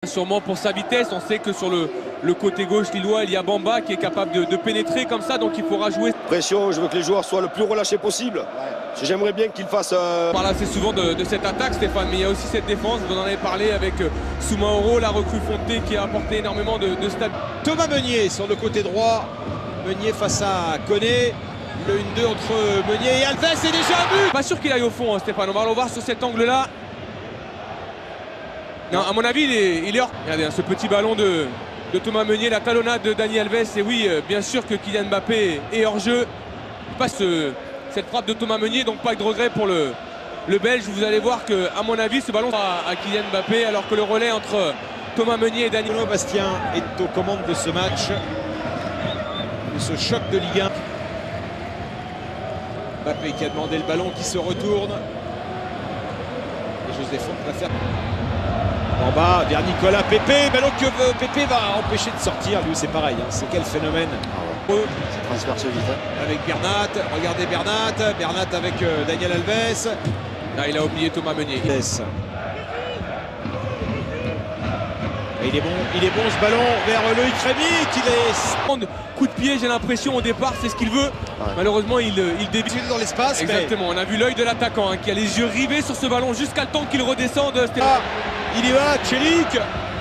Sûrement pour sa vitesse, on sait que sur le côté gauche lillois, il y a Bamba qui est capable de pénétrer comme ça, donc il faudra jouer. Pression, je veux que les joueurs soient le plus relâchés possible. J'aimerais bien qu'ils fassent... On parle assez souvent de cette attaque, Stéphane, mais il y a aussi cette défense. Vous en avez parlé avec Soumaoro, la recrue Fonté qui a apporté énormément de stabilité. Thomas Meunier sur le côté droit. Meunier face à Koné. Le 1-2 entre Meunier et Alves, c'est déjà un but. Pas sûr qu'il aille au fond, hein, Stéphane. On va le voir sur cet angle-là. Non, à mon avis, il est hors. Regardez, hein, ce petit ballon de Thomas Meunier, la talonnade de Dani Alves. Et oui, bien sûr que Kylian Mbappé est hors jeu. Il passe cette frappe de Thomas Meunier, donc pas de regret pour le Belge. Vous allez voir que, à mon avis, ce ballon va à Kylian Mbappé, alors que le relais entre Thomas Meunier et Dani. Bruno Bastien est aux commandes de ce match, de ce choc de Ligue 1. Mbappé qui a demandé le ballon, qui se retourne. Et José Fonte va faire. En bas, vers Nicolas Pepe, ballon que Pepe va empêcher de sortir. Lui, c'est pareil, hein. C'est quel phénomène. C'est transversé vite. Avec Bernat, regardez Bernat avec Daniel Alves. Là, il a oublié Thomas Meunier. Et il est bon ce ballon vers Loïc Rémy qui est... Coup de pied, j'ai l'impression au départ, c'est ce qu'il veut. Ouais. Malheureusement, il débute dans l'espace. Exactement, mais... on a vu l'œil de l'attaquant hein, qui a les yeux rivés sur ce ballon jusqu'à le temps qu'il redescende. Il y va, Tchelik,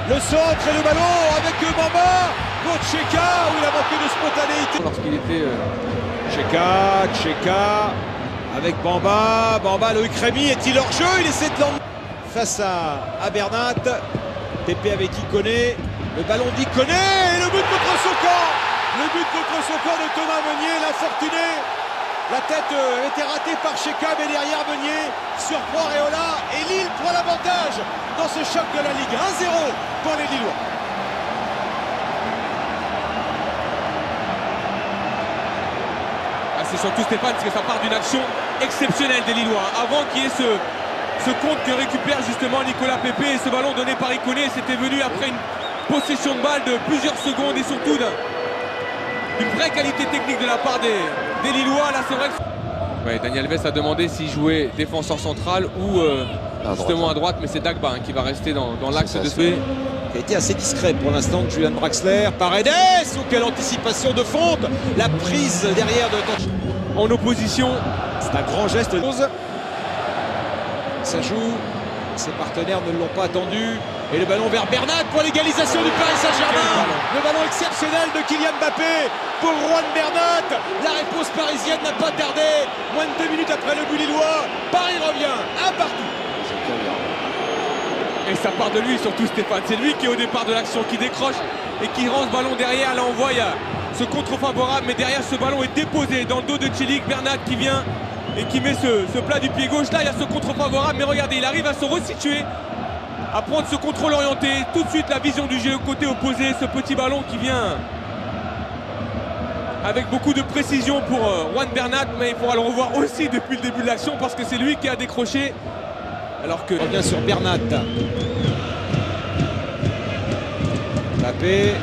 le centre et le ballon avec Bamba. Cheka, où il a manqué de spontanéité. Lorsqu'il était... Cheka, avec Bamba, Loïc Rémy, est-il hors jeu? Il essaie de l'emmener face à Bernat. Pepe avec Ikoné, le ballon d'Ikoné et le but contre son camp. Le but contre son camp de Thomas Meunier, l'infortuné. La tête était ratée par Cheka, mais derrière Meunier surprend Réola et Lille prend l'avantage dans ce choc de la Ligue. 1-0 pour les Lillois. C'est surtout Stéphane, parce que ça part d'une action exceptionnelle des Lillois. Avant qu'il y ait ce compte que récupère justement Nicolas Pepe et ce ballon donné par Ikoné, c'était venu après une possession de balle de plusieurs secondes et surtout d'une vraie qualité technique de la part des Lillois. Là, c'est vrai que... Ouais, Dani Alves a demandé s'il jouait défenseur central ou justement à droite, mais c'est Dagba hein, qui va rester dans l'axe de ce... Qui a été assez discret pour l'instant de Julian Draxler. Paredes, ou quelle anticipation de Fonte. La prise derrière de en opposition. C'est un grand geste. Ça joue. Ses partenaires ne l'ont pas attendu. Et le ballon vers Bernat pour l'égalisation du Paris Saint-Germain. Le ballon exceptionnel de Kylian Mbappé pour Juan Bernat. La réponse parisienne n'a pas tardé. Moins de 2 minutes après le but lillois. Paris revient un partout. Et ça part de lui surtout Stéphane. C'est lui qui est au départ de l'action, qui décroche et qui rend ce ballon derrière. Là on voit il y a ce contre favorable, mais derrière ce ballon est déposé dans le dos de Tchelik. Bernat qui vient et qui met ce plat du pied gauche. Là il y a ce contre favorable, mais regardez, il arrive à se resituer, à prendre ce contrôle orienté. Tout de suite la vision du jeu côté opposé. Ce petit ballon qui vient avec beaucoup de précision pour Juan Bernat, mais il faudra le revoir aussi depuis le début de l'action parce que c'est lui qui a décroché. Alors que... On revient sur Bernat. Mbappé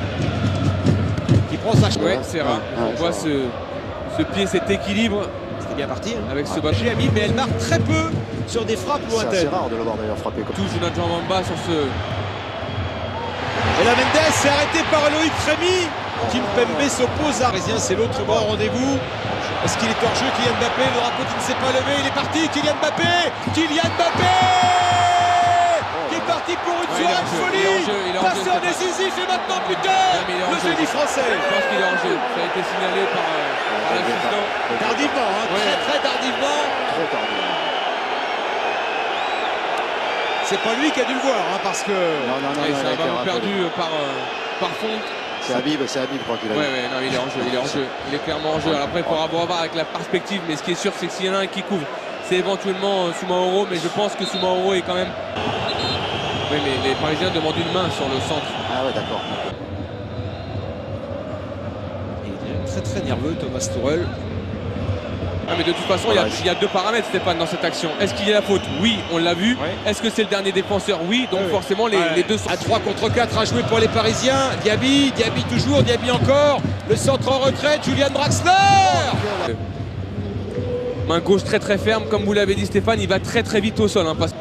qui prend sa... Ouais, c'est rare. On voit ce pied, cet équilibre. C'était bien parti hein. Avec ce ballon. Mais elle marque très peu sur des frappes lointaines. C'est rare de l'avoir d'ailleurs frappé comme ça. Touche notre jambe en bas sur ce... Et la Mendes est arrêté par Loïc Rémy. Kimpembe s'oppose à Parisien, c'est l'autre grand rendez-vous. Est-ce qu'il est hors jeu? Kylian Mbappé, le drapeau qui ne s'est pas levé, il est parti. Kylian Mbappé qui est parti pour une soirée de folie. Passeur décisif et maintenant buteur. Le génie français. Je pense qu'il est en jeu. Ça a été signalé par l'assistant. Tardivement, hein, très tardivement. Trop tardivement. C'est pas lui qui a dû le voir, hein, parce que... Non, c'est un ballon perdu par Fonte. C'est Habib, je crois qu'il a eu. Non, il est en jeu, il est clairement en jeu. Alors après, il faudra voir avec la perspective, mais ce qui est sûr, c'est que s'il y en a un qui couvre, c'est éventuellement Soumaoro, mais je pense que Soumaoro est quand même... Oui, mais les Parisiens demandent une main sur le centre. Ah ouais, d'accord. Il est très nerveux, Thomas Tuchel. Ah, mais de toute façon, il y a deux paramètres, Stéphane, dans cette action. Est-ce qu'il y a la faute? Oui, on l'a vu. Ouais. Est-ce que c'est le dernier défenseur? Oui, donc forcément, les deux sont... À 3 contre 4 à jouer pour les Parisiens. Diaby toujours, Diaby encore. Le centre en retraite, Julian Draxler. Main gauche très ferme, comme vous l'avez dit Stéphane, il va très vite au sol. Hein, parce...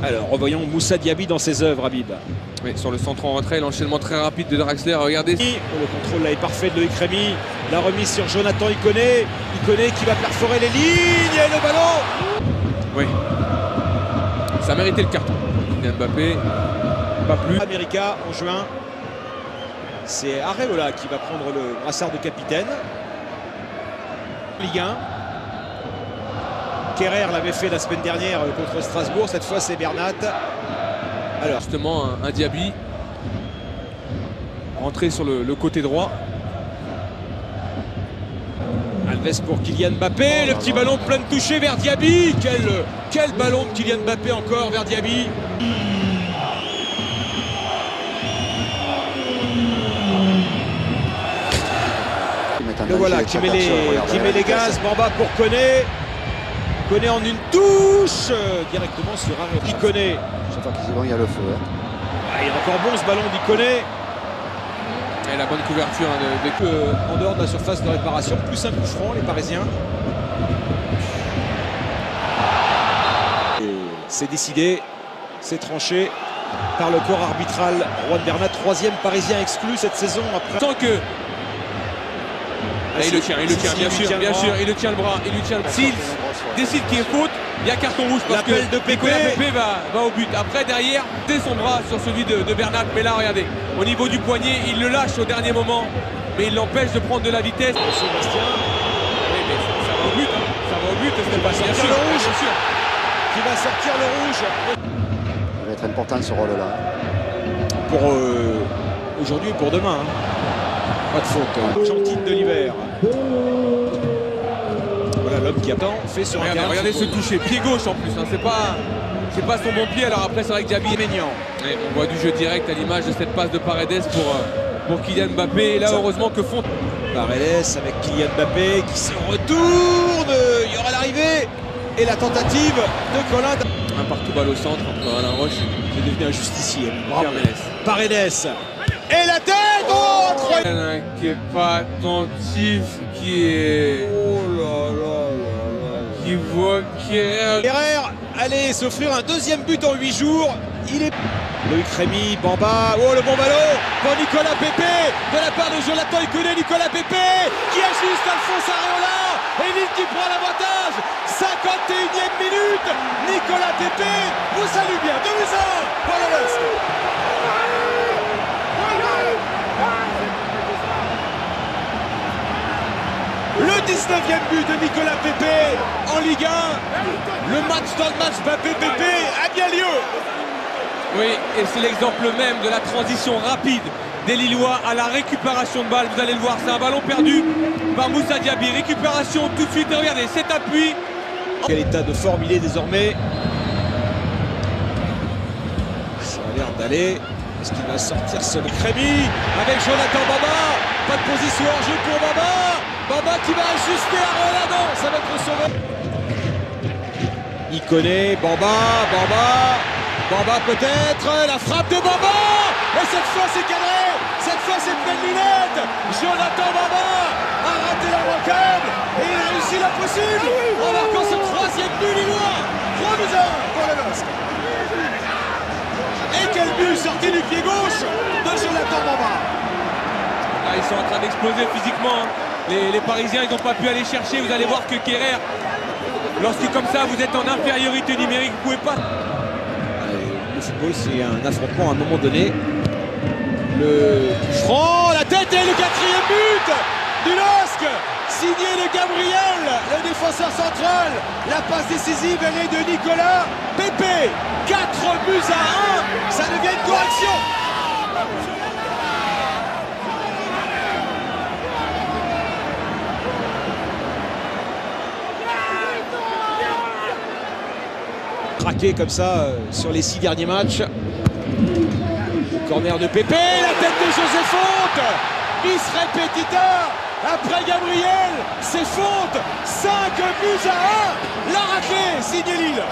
Alors, revoyons Moussa Diaby dans ses œuvres, Habib. Oui, sur le centre en retrait, l'enchaînement très rapide de Draxler. Regardez. Le contrôle là est parfait de Loïc Rémy. La remise sur Jonathan Iconé. Iconé qui va perforer les lignes et le ballon. Oui. Ça méritait le carton. Kylian Mbappé, pas plus. América en juin. C'est Areola qui va prendre le brassard de capitaine. Ligue 1. Kerrer l'avait fait la semaine dernière contre Strasbourg. Cette fois, c'est Bernat. Alors, justement, un Diaby rentré sur le côté droit. Alves pour Kylian Mbappé. Le petit ballon plein de toucher vers Diaby. Quel ballon de Kylian Mbappé encore vers Diaby. Le voilà qui met les gaz. Bamba pour Koné. Koné en une touche directement sur Areola. Iconé. Chaque fois qu'ils y vont, il y a le feu. Hein. Ah, il est encore bon ce ballon d'Iconé. Et la bonne couverture en dehors de la surface de réparation. Plus un coup franc, les Parisiens. C'est décidé. C'est tranché par le corps arbitral. Juan Bernat, troisième Parisien exclu cette saison. Après. Tant que... il le tient, bien sûr, il le tient le bras, S'il décide qu'il est faute, il y a carton rouge parce que Nicolas Pepe va au but. Après, derrière, c'est son bras sur celui de Bernat. Mais là, regardez, au niveau du poignet, il le lâche au dernier moment, mais il l'empêche de prendre de la vitesse. Sébastien. Oui, mais ça va au but, hein. Ça va au but, Il va sortir le rouge. Qui va sortir le rouge. Il va être important ce rôle-là. Pour aujourd'hui et pour demain. Hein. Pas de faute. Argentine de l'hiver. Voilà l'homme qui attend. Fait sur regardez ce toucher. Pied gauche en plus. Hein. C'est pas son bon pied. Alors après, c'est vrai que Diaby est mignon. Et on voit du jeu direct à l'image de cette passe de Paredes pour Kylian Mbappé. Et là, heureusement que font. Paredes avec Kylian Mbappé qui se retourne. Il y aura l'arrivée. Et la tentative de Colin. Un partout balle au centre entre Alain Roche. C'est devenu un justicier. Paredes. Et la tête. Oh, incroyable. Il y en a qui est pas attentif, qui est... qui voit Kerrer allez s'offrir un deuxième but en 8 jours. Il est... Loïc Rémy, Bamba, oh le bon ballon pour Nicolas Pepe de la part de Jonathan Iconé. Nicolas Pepe qui ajuste Alphonse Areola et Lille qui prend l'avantage. 51e minute, Nicolas Pepe vous salue bien. 2-1 pour le LOSC. Le 19e but de Nicolas Pepe en Ligue 1. Le match dans le match Mbappé-Pepe a bien lieu. Oui, et c'est l'exemple même de la transition rapide des Lillois à la récupération de balle. Vous allez le voir, c'est un ballon perdu par Moussa Diaby. Récupération tout de suite, et regardez, cet appui. Quel état de forme il est désormais. Ça a l'air d'aller. Est-ce qu'il va sortir ce Rémy avec Jonathan Bamba. Pas de position en jeu pour Bamba. Bamba qui va ajuster Areola. Non, ça va être sauvé. Iconé, Bamba peut-être, la frappe de Bamba. Et cette fois c'est cadré. Cette fois c'est pleine lunette. Jonathan Bamba a raté la remarquable et il a réussi l'impossible en marquant ce troisième but lillois. 3-1 pour le LOSC. Et quel but sorti du pied gauche de Jonathan Bamba. Là, ils sont en train d'exploser physiquement. Les Parisiens, ils n'ont pas pu aller chercher. Vous allez voir que Kerrer, lorsque comme ça vous êtes en infériorité numérique, vous ne pouvez pas. Le football, c'est un affrontement à un moment donné. Le franc, la tête et le 4e but du LOSC, signé de Gabriel, le défenseur central. La passe décisive, elle est de Nicolas Pepe. 4-1, ça devient une correction. Craqué comme ça sur les 6 derniers matchs. Corner de Pepe, la tête de José Fonte. Bis repetita. Après Gabriel, c'est Fonte. 5-1. La raclée, signé Lille.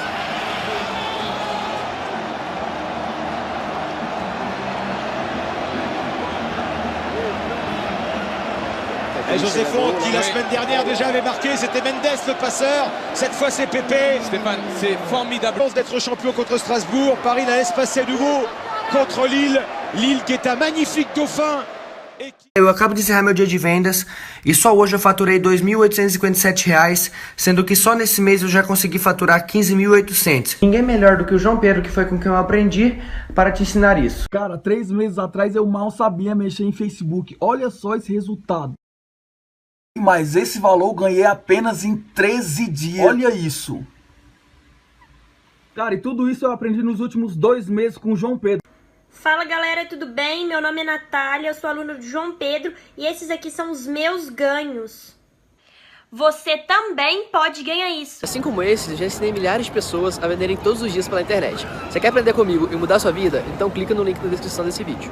Et José Fonte qui la semaine dernière déjà avait marqué, c'était Mendes le passeur, cette fois c'est Pepe. Stéphane, c'est formidable. Pense d'être champion contre Strasbourg, Paris la laisse passer à nouveau contre Lille, Lille qui est un magnifique dauphin. Eu acabo de encerrar meu dia de vendas e só hoje eu faturei R$ 2.857, sendo que só nesse mês eu já consegui faturar R$ 15.800. Ninguém melhor do que o João Pedro, que foi com quem eu aprendi, para te ensinar isso. Cara, 3 meses atrás eu mal sabia mexer em Facebook. Olha só esse resultado. Mas esse valor eu ganhei apenas em 13 dias. Olha isso. Cara, e tudo isso eu aprendi nos últimos 2 meses com o João Pedro. Fala galera, tudo bem? Meu nome é Natália, eu sou aluna do João Pedro e esses aqui são os meus ganhos. Você também pode ganhar isso. Assim como esses, já ensinei milhares de pessoas a venderem todos os dias pela internet. Você quer aprender comigo e mudar sua vida? Então clica no link na descrição desse vídeo.